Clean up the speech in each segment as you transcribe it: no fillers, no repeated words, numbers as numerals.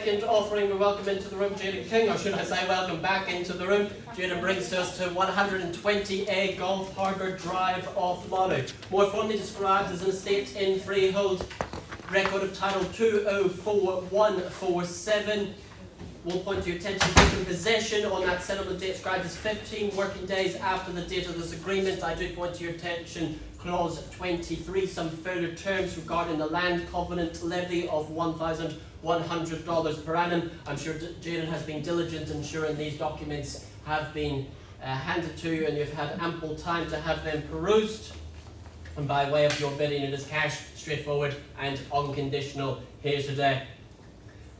second offering, we welcome into the room Jaden King, or should I say welcome back into the room. Jaden brings us to 120A Golf Harbour Drive off Lotto. More formally described as an estate in freehold. Record of title 204147. We'll point your attention to possession on that settlement date described as 15 working days after the date of this agreement. I do point to your attention clause 23, some further terms regarding the land covenant levy of $1,100 per annum. I'm sure Jaden has been diligent in ensuring these documents have been handed to you and you've had ample time to have them perused. And by way of your bidding, it is cash, straightforward and unconditional here today.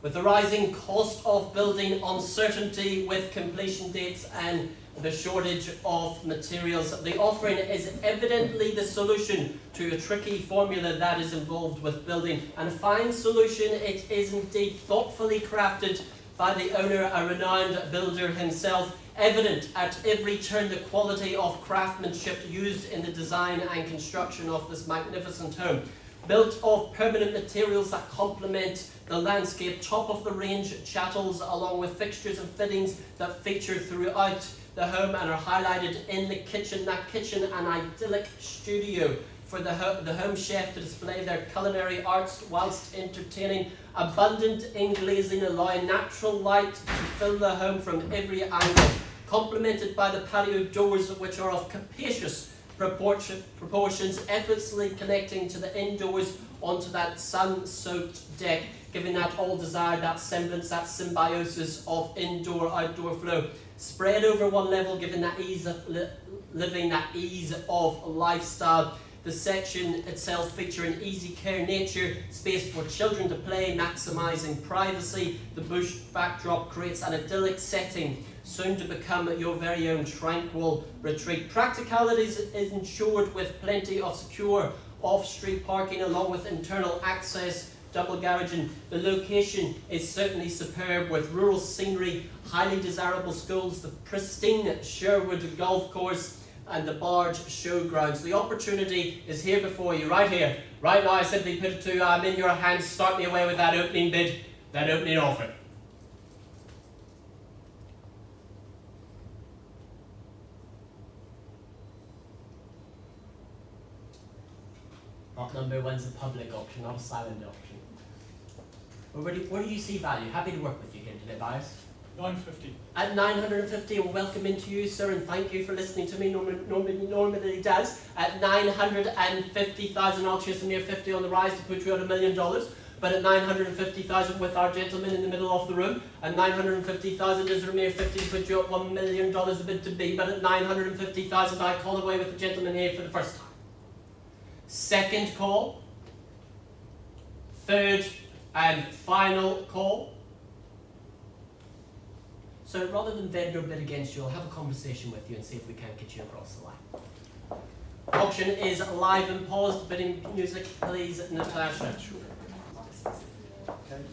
With the rising cost of building, uncertainty with completion dates and the shortage of materials, the offering is evidently the solution to a tricky formula that is involved with building. And a fine solution it is indeed, thoughtfully crafted by the owner, a renowned builder himself. Evident at every turn the quality of craftsmanship used in the design and construction of this magnificent home. Built of permanent materials that complement the landscape, top of the range chattels along with fixtures and fittings that feature throughout the home and are highlighted in the kitchen. That kitchen, an idyllic studio for the home chef to display their culinary arts whilst entertaining. Abundant inglazing allowing natural light to fill the home from every angle, complemented by the patio doors which are of capacious proportions, effortlessly connecting to the indoors onto that sun-soaked deck, giving that all desired, that semblance, that symbiosis of indoor-outdoor flow. Spread over one level, giving that ease of living, that ease of lifestyle. The section itself featuring easy care nature, space for children to play, maximising privacy. The bush backdrop creates an idyllic setting, soon to become your very own tranquil retreat. Practicalities is ensured with plenty of secure off-street parking along with internal access, double garaging. The location is certainly superb with rural scenery, highly desirable schools, the pristine Sherwood golf course and the barge showgrounds. The opportunity is here before you, right here, right now. I simply put it to you, I'm in your hands. Start me away with that opening bid, that opening offer. Lot number one's a public auction, not a silent auction. Where do you see value? Happy to work with you here today, buyers. 950. At 950, we'll welcome into you, sir, and thank you for listening to me. Normally does. At 950,000, I'll chase a mere 50 on the rise to put you at $1 million. But at 950,000, with our gentleman in the middle of the room, at 950,000 is a mere 50 to put you at $1 million a bid to be. But at 950,000, I call away with the gentleman here for the first time. Second call, third and final call. So rather than vendor bid against you, I'll have a conversation with you and see if we can get you across the line. Auction is live and paused. Bidding music, please, Natasha. Okay.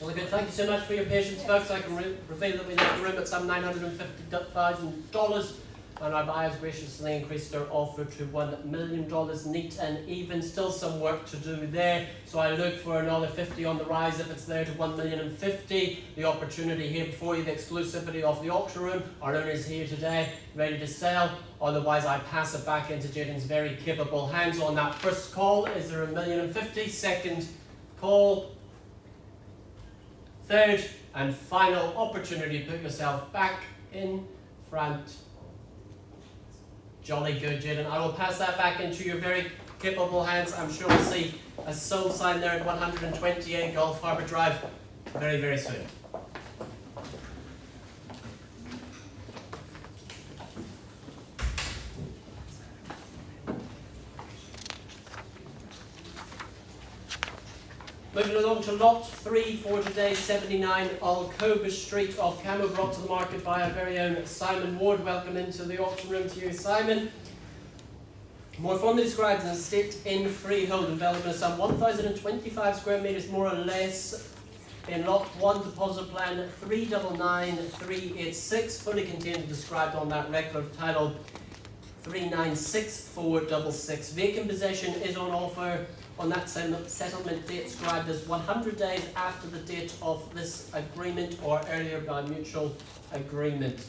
Well, good. Thank you so much for your patience, folks. I can reveal that we left the room at some $950,000. And our buyers graciously increased their offer to $1 million, neat and even. Still some work to do there, so I look for another 50 on the rise if it's there to $1,050,000. The opportunity here before you, the exclusivity of the auction room. Our owner is here today, ready to sell. Otherwise, I pass it back into Jaden's very capable hands on that first call. Is there $1,050,000? Second call. Third and final opportunity to put yourself back in front. Jolly good, Jaden. I will pass that back into your very capable hands. I'm sure we'll see a sold sign there at 120A Golf Harbour Drive very, very soon. Moving along to lot 3 for today, 79 Alcoba Street off Camo, brought to the market by our very own Simon Ward. Welcome into the auction room to you, Simon. More formally described as an estate in freehold, development of some 1,025 square metres more or less. In lot 1, deposit plan 399386, fully contained and described on that record title 396466. Vacant possession is on offer on that settlement date described as 100 days after the date of this agreement or earlier by mutual agreement.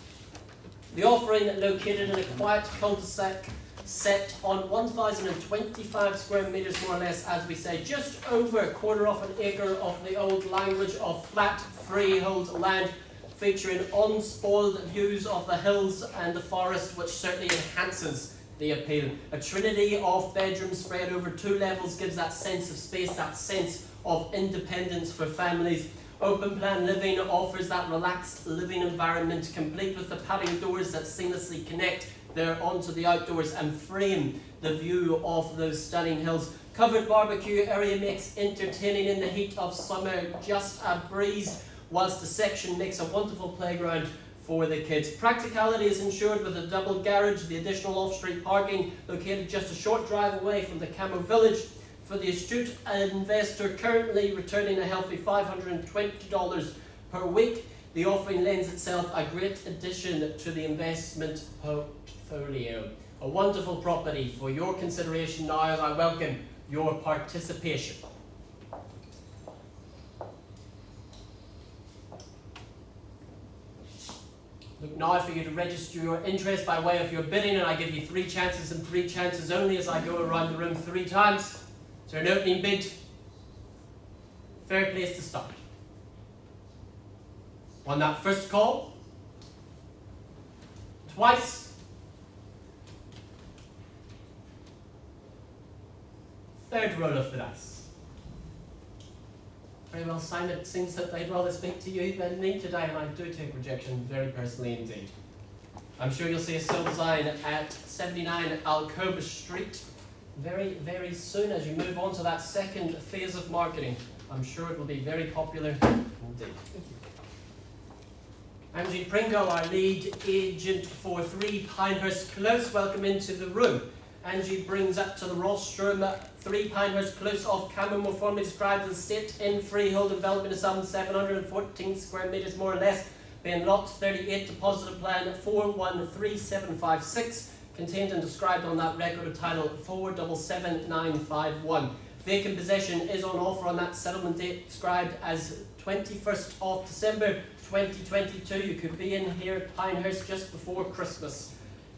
The offering, located in a quiet cul-de-sac set on 1,025 square metres more or less, as we say, just over a quarter of an acre of the old language of flat freehold land, featuring unspoiled views of the hills and the forest, which certainly enhances the appeal. A trinity of bedrooms spread over 2 levels gives that sense of space, that sense of independence for families. Open plan living offers that relaxed living environment, complete with the patio doors that seamlessly connect there onto the outdoors and frame the view of those stunning hills. Covered barbecue area makes entertaining in the heat of summer just a breeze, whilst the section makes a wonderful playground for the kids. Practicality is ensured with a double garage, the additional off-street parking located just a short drive away from the Camo Village. For the astute investor currently returning a healthy $520 per week, the offering lends itself a great addition to the investment portfolio. A wonderful property for your consideration now, as I welcome your participation. Look now for you to register your interest by way of your bidding, and I give you 3 chances and 3 chances only as I go around the room 3 times. So an opening bid, fair place to start. On that first call, twice, third roll of the dice. Very well, Simon. It seems that they'd rather speak to you than me today, and I do take rejection very personally indeed. I'm sure you'll see a sold sign at 79 Alcoba Street very, very soon as you move on to that second phase of marketing. I'm sure it will be very popular indeed. Angie Pringle, our lead agent for 3 Pinehurst Close, welcome into the room. Angie brings up to the rostrum 3 Pinehurst Close of Camo, more formally described as estate in freehold development of some 714 square metres more or less, being lot 38, deposit plan 413756, contained and described on that record of title 477951. Vacant possession is on offer on that settlement date described as 21st of December 2022. You could be in here at Pinehurst just before Christmas.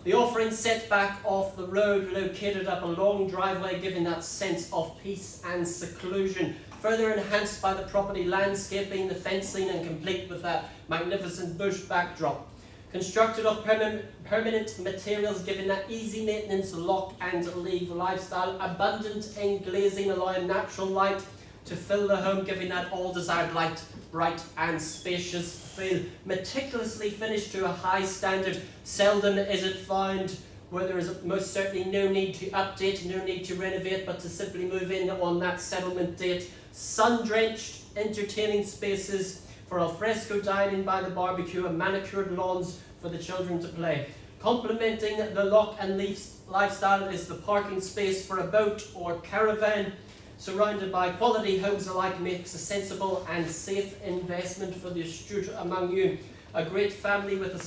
The offering set back off the road, located up a long driveway, giving that sense of peace and seclusion. Further enhanced by the property landscaping, the fencing, and complete with that magnificent bush backdrop. Constructed of permanent materials, giving that easy maintenance, lock and leave lifestyle. Abundant in glazing, allowing natural light to fill the home, giving that all desired light, bright and spacious feel. Meticulously finished to a high standard. Seldom is it found where there is most certainly no need to update, no need to renovate, but to simply move in on that settlement date. Sun-drenched, entertaining spaces for alfresco dining by the barbecue and manicured lawns for the children to play. Complementing the lock and leaf lifestyle is the parking space for a boat or caravan, surrounded by quality homes alike, makes a sensible and safe investment for the astute among you. A great family with a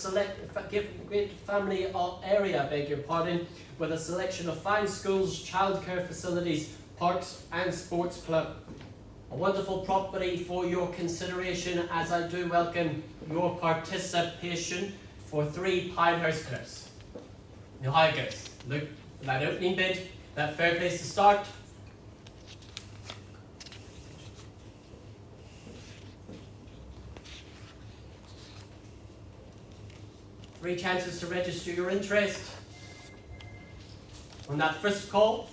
area, with a selection of fine schools, childcare facilities, parks and sports club. A wonderful property for your consideration, as I do welcome your participation for 3 Pinehurst Close. Now how it goes. Look for that opening bid, that fair place to start. Three chances to register your interest. On that first call,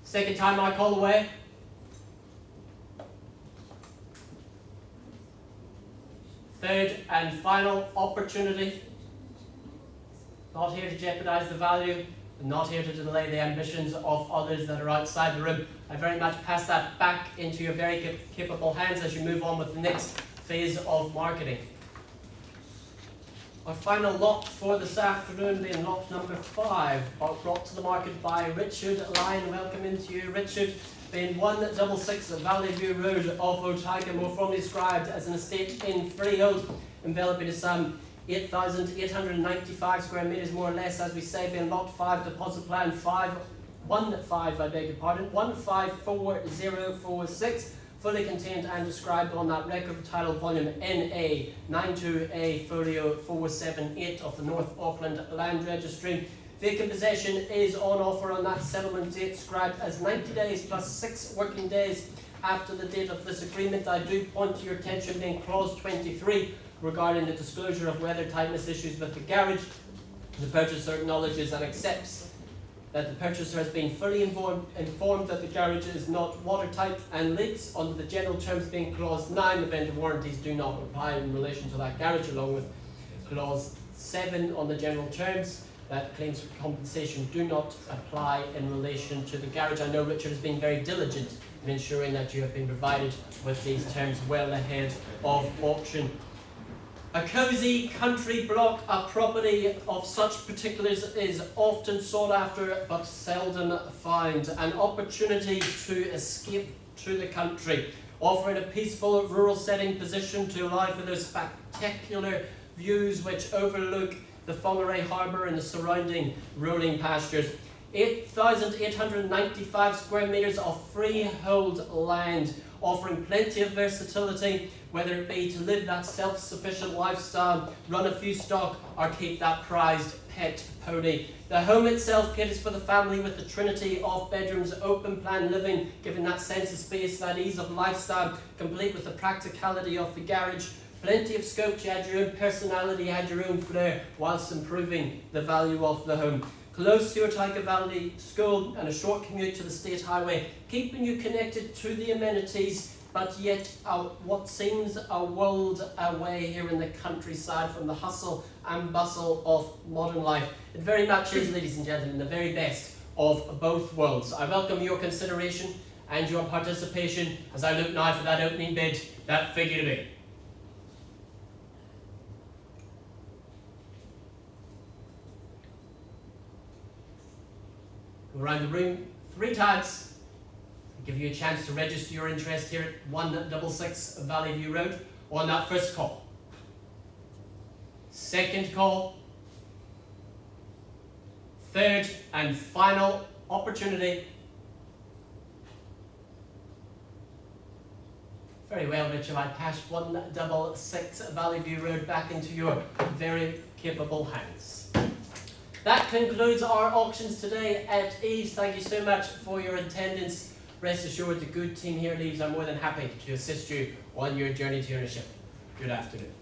second time I call away. Third and final opportunity. Not here to jeopardize the value, and not here to delay the ambitions of others that are outside the room. I very much pass that back into your very capable hands as you move on with the next phase of marketing. Our final lot for this afternoon being lot number 5, brought to the market by Richard Lyon. Welcome into you, Richard. Being 166 Valley View Road of Otago, more formally described as an estate in freehold, enveloping some 8,895 square metres more or less, as we say, being lot 5, deposit plan 154046, fully contained and described on that record title volume NA 92A folio 478 of the North Auckland Land Registry. Vacant possession is on offer on that settlement date described as 90 days plus 6 working days after the date of this agreement. I do point to your attention being clause 23 regarding the disclosure of weather tightness issues with the garage. The purchaser acknowledges and accepts that the purchaser has been fully informed that the garage is not watertight and leaks under the general terms being clause 9. The vendor warranties do not apply in relation to that garage, along with clause 7 on the general terms that claims for compensation do not apply in relation to the garage. I know Richard has been very diligent in ensuring that you have been provided with these terms well ahead of auction. A cosy country block of property of such particulars is often sought after but seldom found. An opportunity to escape to the country, offering a peaceful rural setting position to allow for those spectacular views which overlook the Whangarei harbour and the surrounding rolling pastures. 8,895 square metres of freehold land, offering plenty of versatility, whether it be to live that self-sufficient lifestyle, run a few stock, or keep that prized pet pony. The home itself caters for the family with the trinity of bedrooms, open plan living, giving that sense of space, that ease of lifestyle, complete with the practicality of the garage. Plenty of scope to add your own personality, add your own flair, whilst improving the value of the home. Close to your Tyka Valley School and a short commute to the State Highway, keeping you connected to the amenities, but yet what seems a world away here in the countryside from the hustle and bustle of modern life. It very much is, ladies and gentlemen, the very best of both worlds. I welcome your consideration and your participation as I look now for that opening bid, that figure to be. Around the room 3 times, give you a chance to register your interest here at 166 Valley View Road on that first call. Second call. Third and final opportunity. Very well, Richard, I pass 166 Valley View Road back into your very capable hands. That concludes our auctions today at EVES. Thank you so much for your attendance. Rest assured the good team here at EVES are more than happy to assist you on your journey to ownership. Good afternoon.